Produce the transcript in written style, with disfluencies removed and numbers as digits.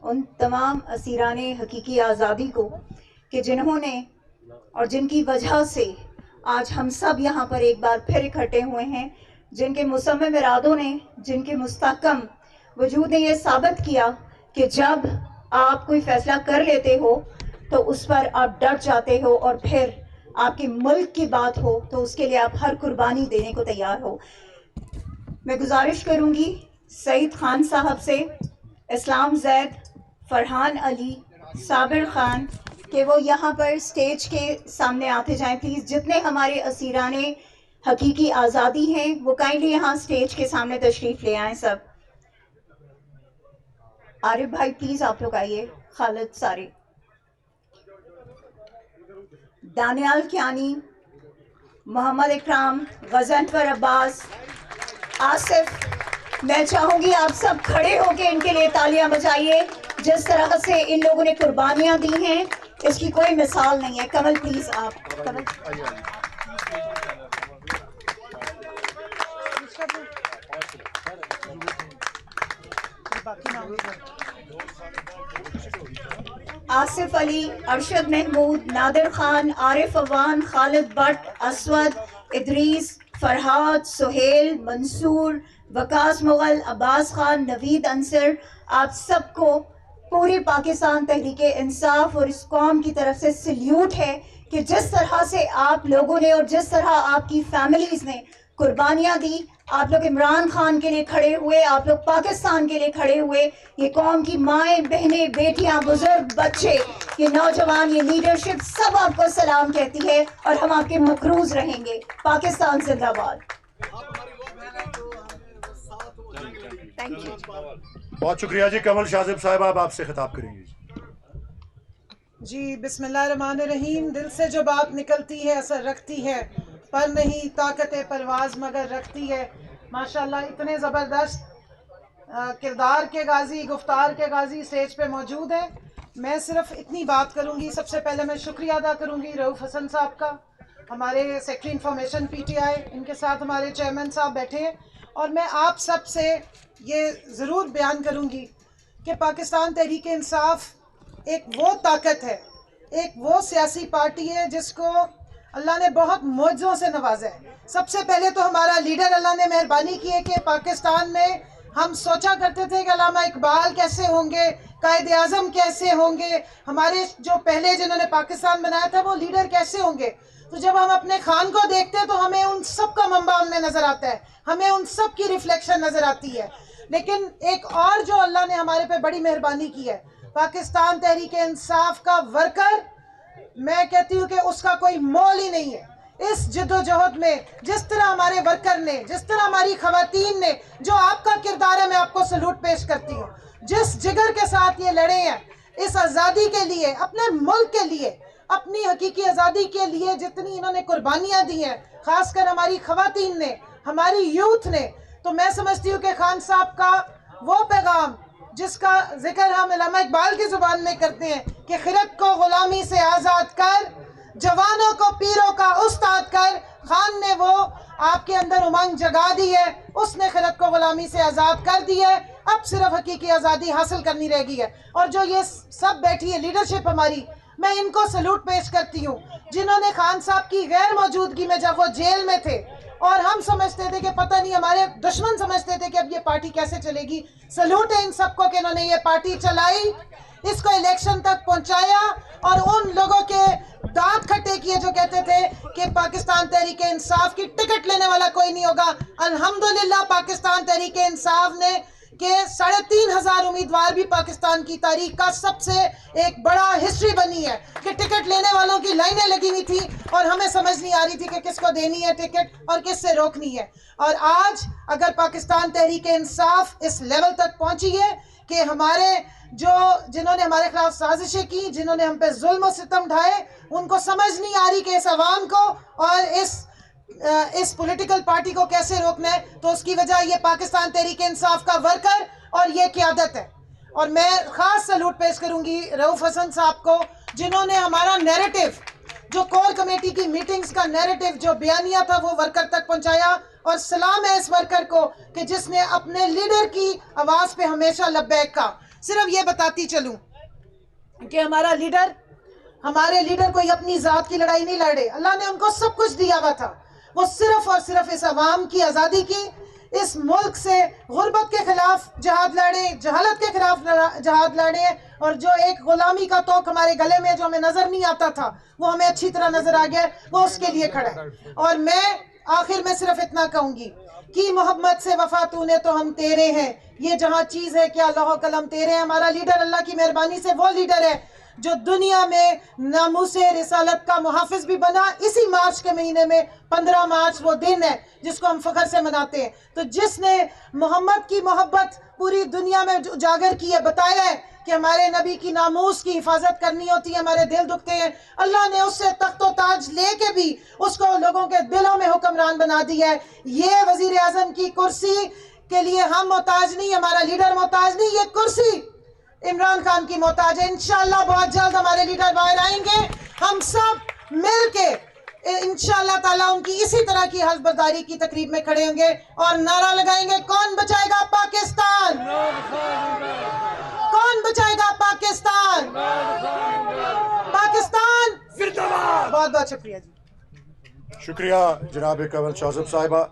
ان تمام اسیران حقیقی آزادی کو کہ جنہوں نے اور جن کی وجہ سے آج ہم سب یہاں پر ایک بار پھر اکٹھے ہوئے ہیں، جن کے مصمم ارادوں نے، جن کے مستحکم وجود نے یہ ثابت کیا کہ جب آپ کوئی فیصلہ کر لیتے ہو تو اس پر آپ ڈٹ جاتے ہو، اور پھر آپ کے ملک کی بات ہو تو اس کے لیے آپ ہر قربانی دینے کو تیار ہو۔ میں گزارش کروں گی سعید خان صاحب سے، اسلام زید، فرحان علی، صابر خان کہ وہ یہاں پر سٹیج کے سامنے آتے جائیں پلیز۔ جتنے ہمارے اسیران حقیقی آزادی ہیں وہ کائنڈلی یہاں سٹیج کے سامنے تشریف لے آئیں سب۔ عارف بھائی پلیز آپ لوگ آئیے، خالد سارے، دانیال کیانی، محمد اکرام، غضنفر عباس، آصف۔ میں چاہوں گی آپ سب کھڑے ہو کے ان کے لیے تالیاں بجائیے۔ جس طرح سے ان لوگوں نے قربانیاں دی ہیں اس کی کوئی مثال نہیں ہے۔ کمل پلیز آپ، کمل۔ آصف علی، ارشد محمود، نادر خان، عارف عوان، خالد بٹ، اسود، ادریس، فرحات، سہیل، منصور، وقاص مغل، عباس خان، نوید انصر، آپ سب کو پوری پاکستان تحریک انصاف اور اس قوم کی طرف سے سلیوٹ ہے کہ جس طرح سے آپ لوگوں نے اور جس طرح آپ کی فیملیز نے قربانیاں دی، آپ لوگ عمران خان کے لیے کھڑے ہوئے، آپ لوگ پاکستان کے لیے کھڑے ہوئے، یہ قوم کی مائیں، بہنیں، بیٹیاں، بزرگ، بچے، یہ نوجوان، یہ لیڈرشپ سب آپ کو سلام کہتی ہے اور ہم آپ کے مقروض رہیں گے۔ پاکستان زندہ باد۔ Thank you. بہت شکریہ جی۔ کمل شاذب صاحب آپ سے خطاب کریں گے۔ جی بسم اللہ الرحمن الرحیم۔ دل سے جو بات نکلتی ہے اثر رکھتی ہے، پر نہیں طاقت پرواز مگر رکھتی ہے۔ ماشاءاللہ اتنے زبردست کردار کے غازی، گفتار کے غازی اسٹیج پہ موجود ہیں۔ میں صرف اتنی بات کروں گی۔ سب سے پہلے میں شکریہ ادا کروں گی رؤف حسن صاحب کا، ہمارے secretary information P T I, ان کے ساتھ ہمارے چیئرمین صاحب بیٹھے ہیں۔ اور میں آپ سب سے یہ ضرور بیان کروں گی کہ پاکستان تحریک انصاف ایک وہ طاقت ہے، ایک وہ سیاسی پارٹی ہے جس کو اللہ نے بہت معجزوں سے نوازا ہے۔ سب سے پہلے تو ہمارا لیڈر اللہ نے مہربانی کی ہے کہ پاکستان میں ہم سوچا کرتے تھے کہ علامہ اقبال کیسے ہوں گے، قائد اعظم کیسے ہوں گے، ہمارے جو پہلے جنہوں نے پاکستان بنایا تھا وہ لیڈر کیسے ہوں گے۔ تو جب ہم اپنے خان کو دیکھتے ہیں تو ہمیں ان سب کا منبع ان میں نظر آتا ہے، ہمیں ان سب کی ریفلیکشن نظر آتی ہے۔ لیکن ایک اور جو اللہ نے ہمارے پہ بڑی مہربانی کی ہے، پاکستان تحریک انصاف کا ورکر، میں کہتی ہوں کہ اس کا کوئی مول ہی نہیں ہے۔ اس جد و جہد میں جس طرح ہمارے ورکر نے، جس طرح ہماری خواتین نے، جو آپ کا کردار ہے، میں آپ کو سلوٹ پیش کرتی ہوں۔ جس جگر کے ساتھ یہ لڑے ہیں اس آزادی کے لیے، اپنے ملک کے لیے، اپنی حقیقی آزادی کے لیے، جتنی انہوں نے قربانیاں دی ہیں، خاص کر ہماری خواتین نے، ہماری یوتھ نے، تو میں سمجھتی ہوں کہ خان صاحب کا وہ پیغام جس کا ذکر ہم علامہ اقبال کی زبان میں کرتے ہیں کہ خرد کو غلامی سے آزاد کر، جوانوں کو پیروں کا استاد کر، خان نے وہ آپ کے اندر امنگ جگا دی ہے، اس نے خرد کو غلامی سے آزاد کر دی ہے۔ اب صرف حقیقی آزادی حاصل کرنی رہ گئی ہے۔ اور جو یہ سب بیٹھی ہے لیڈرشپ ہماری، میں ان کو سلوٹ پیش کرتی ہوں، جنہوں نے خان صاحب کی غیر موجودگی میں جب وہ جیل میں تھے اور ہم سمجھتے تھے کہ پتہ نہیں، ہمارے دشمن سمجھتے تھے کہ اب یہ پارٹی کیسے چلے گی، سلوٹ ہے ان سب کو کہ انہوں نے یہ پارٹی چلائی، اس کو الیکشن تک پہنچایا، اور ان لوگوں کے دانت کھٹے کیے جو کہتے تھے کہ پاکستان تحریک انصاف کی ٹکٹ لینے والا کوئی نہیں ہوگا۔ الحمدللہ پاکستان تحریک انصاف نے کہ 3500 امیدوار بھی پاکستان کی تاریخ کا سب سے ایک بڑا ہسٹری بنی ہے کہ ٹکٹ لینے والوں کی لائنیں لگی ہوئی تھی اور ہمیں سمجھ نہیں آ رہی تھی کہ کس کو دینی ہے ٹکٹ اور کس سے روکنی ہے۔ اور آج اگر پاکستان تحریک انصاف اس لیول تک پہنچی ہے کہ ہمارے جنہوں نے ہمارے خلاف سازشیں کی، جنہوں نے ہم پہ ظلم و ستم ڈھائے، ان کو سمجھ نہیں آ رہی کہ اس عوام کو اور اس پولیٹیکل پارٹی کو کیسے روکنا ہے، تو اس کی وجہ یہ پاکستان تحریک انصاف کا ورکر اور یہ قیادت ہے۔ اور میں خاص سلوٹ پیش کروں گی رؤف حسن صاحب کو، جنہوں نے ہمارا نیریٹو، جو کور کمیٹی کی میٹنگز کا نیریٹو، جو بیانیہ تھا، وہ ورکر تک پہنچایا۔ اور سلام ہے اس ورکر کو کہ جس نے اپنے لیڈر کی آواز پہ ہمیشہ لبیک کہا۔ صرف یہ بتاتی چلوں کہ ہمارے لیڈر کوئی اپنی ذات کی لڑائی نہیں لڑے. اللہ نے ان کو سب کچھ دیا ہوا تھا. وہ صرف اور صرف اس عوام کی آزادی کی, اس ملک سے غربت کے خلاف جہاد لڑے, جہالت کے خلاف جہاد لڑے, اور جو ایک غلامی کا توق ہمارے گلے میں جو ہمیں نظر نہیں آتا تھا وہ ہمیں اچھی طرح نظر آ گیا, وہ اس کے لیے کھڑا ہے. اور میں آخر میں صرف اتنا کہوں گی کہ محمد سے وفا تو نے تو ہم تیرے ہیں, یہ جہاں چیز ہے کیا لوح و قلم تیرے ہیں. ہمارا لیڈر اللہ کی مہربانی سے وہ لیڈر ہے جو دنیا میں ناموس رسالت کا محافظ بھی بنا. اسی مارچ کے مہینے میں 15 مارچ وہ دن ہے جس کو ہم فخر سے مناتے ہیں. تو جس نے محمد کی محبت پوری دنیا میں اجاگر کی ہے, بتایا ہے کہ ہمارے نبی کی ناموس کی حفاظت کرنی ہوتی ہے, ہمارے دل دکھتے ہیں, اللہ نے اس سے تخت و تاج لے کے بھی اس کو لوگوں کے دلوں میں حکمران بنا دیا ہے. یہ وزیر اعظم کی کرسی کے لیے ہم محتاج نہیں, ہمارا لیڈر محتاج نہیں, یہ کرسی عمران خان کی محتاج ہے. انشاءاللہ بہت جلد ہمارے لیڈر باہر آئیں گے, ہم سب مل کے انشاءاللہ تعالیٰ ان کی اسی طرح کی حلف برداری کی تقریب میں کھڑے ہوں گے اور نعرہ لگائیں گے, کون بچائے گا پاکستان, کون بچائے گا پاکستان, پاکستان زندہ باد. بہت بہت شکریہ جی. شکریہ جناب کنول شاذب صاحبہ.